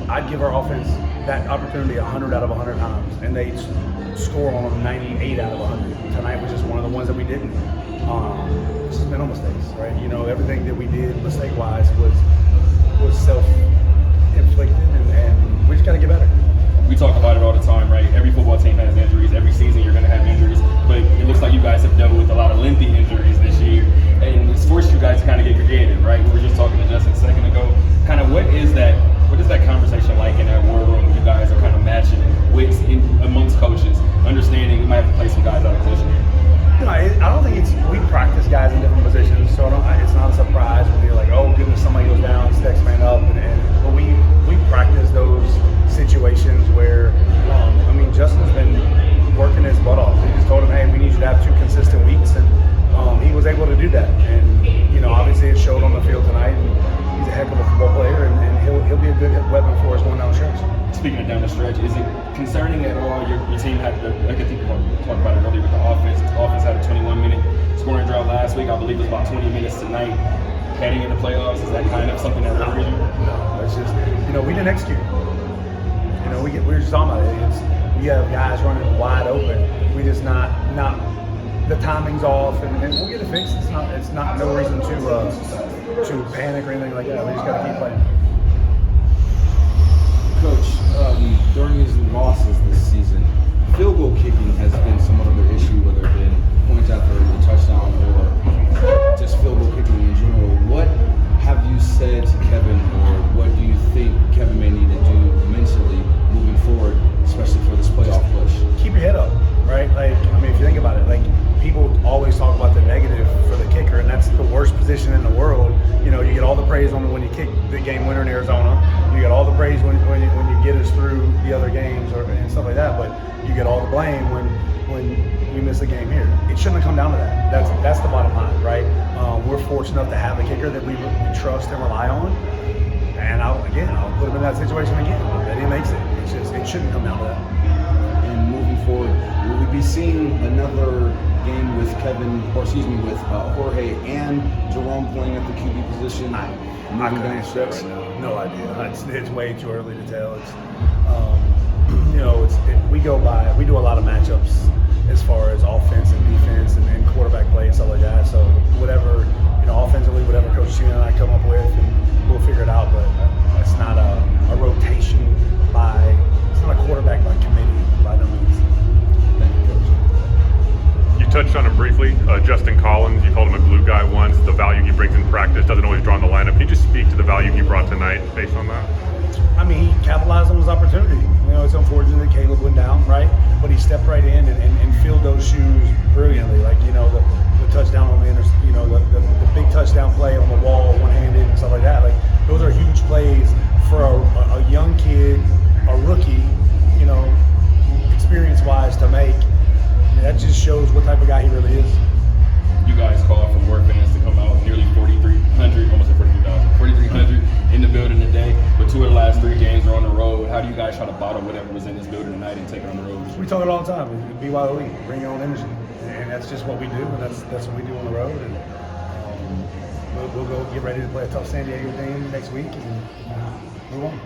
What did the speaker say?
I'd give our offense that opportunity 100 out of 100 times, and they score on them 98 out of 100. Tonight was just one of the ones that we didn't. It's just mental mistakes, right? You know, everything that we did mistake-wise was self-inflicted, and we just got to get better. We talk about it all the time, right? Every football team has injuries. Every season you're going to have injuries. But it looks like you guys have dealt with a lot of lengthy injuries this year. And it's forced you guys to kind of get creative, right? We were just talking to Justin a second ago. Kind of what is that conversation like in that war room? You guys are kind of matching wits amongst coaches, understanding we might have to play some guys out of position. No, I don't think we practice guys in different positions, so it's not a surprise when you're like, oh goodness, somebody goes down, it's next man up, but we practice those situations where, Justin's been working his butt off. We just told him, hey, we need you to have 2 consistent weeks, and he was able to do that. And obviously it showed on the field tonight. And he's a heck of a football player, and he'll be a good weapon for us going down the stretch. Speaking of down the stretch, is it concerning at all? Your team had I think we talked about it earlier with the offense. The offense had a 21-minute scoring drought last week. I believe it was about 20 minutes tonight. Heading into playoffs, is that kind of something that worries you? No, it's just we didn't execute. We were just talking about it. We have guys running wide open. We just not the timing's off, and we'll get it fixed. It's not no reason to panic or anything like that. We just got to keep playing. Coach, during his losses this season, field goal kicking has been somewhat of an issue, whether it been points after the touchdown or just field goal kicking in general. What have you said to Kevin, or what do you think Kevin may need to do mentally moving forward, especially for this playoff push? Keep your head up, right? If you think about it, people always talk about the negative for the kicker, and that's the worst position in the world. You get all the praise when you kick the game winner in Arizona. You get all the praise when you get us through the other games and stuff like that. But you get all the blame when we miss a game here. It shouldn't have come down to that. That's the bottom line, right? We're fortunate enough to have a kicker that we trust and rely on. And I'll put him in that situation again. That he makes it. It shouldn't come down to that. And moving forward, will we be seeing another game with with Jorge and Jerome playing at the QB position? Moving down the stretch? Right now. No idea. It's way too early to tell. We do a lot of matchups as far as offense and defense and quarterback play and stuff like that. So whatever, offensively, whatever Coach Sheehan and I come up with, and we'll figure it out. But it's not a rotation it's not a quarterback by committee by no means. Thank you, Coach. You touched on him briefly. Justin Collins, you called him a glue guy once. The value he brings in practice doesn't always draw in the lineup. Can you just speak to the value he brought tonight based on that? He capitalized on his opportunity. It's unfortunate that Caleb went down, right? But he stepped right in and filled those shoes brilliantly. The touchdown on the big touchdown play on the wall, one-handed and stuff like that. Those are huge plays for a young kid, a rookie, experience-wise to make. That just shows what type of guy he really is. You guys called for more fans to come out, nearly 4,300, almost 43,000, 4,300 in the building today. But 2 of the last 3 games are on the road. How do you guys try to bottle whatever was in this building tonight and take it on the road? We talk it all the time. BYOE, bring your own energy, and that's just what we do, and that's what we do on the road. And we'll go get ready to play a tough San Diego team next week and move on.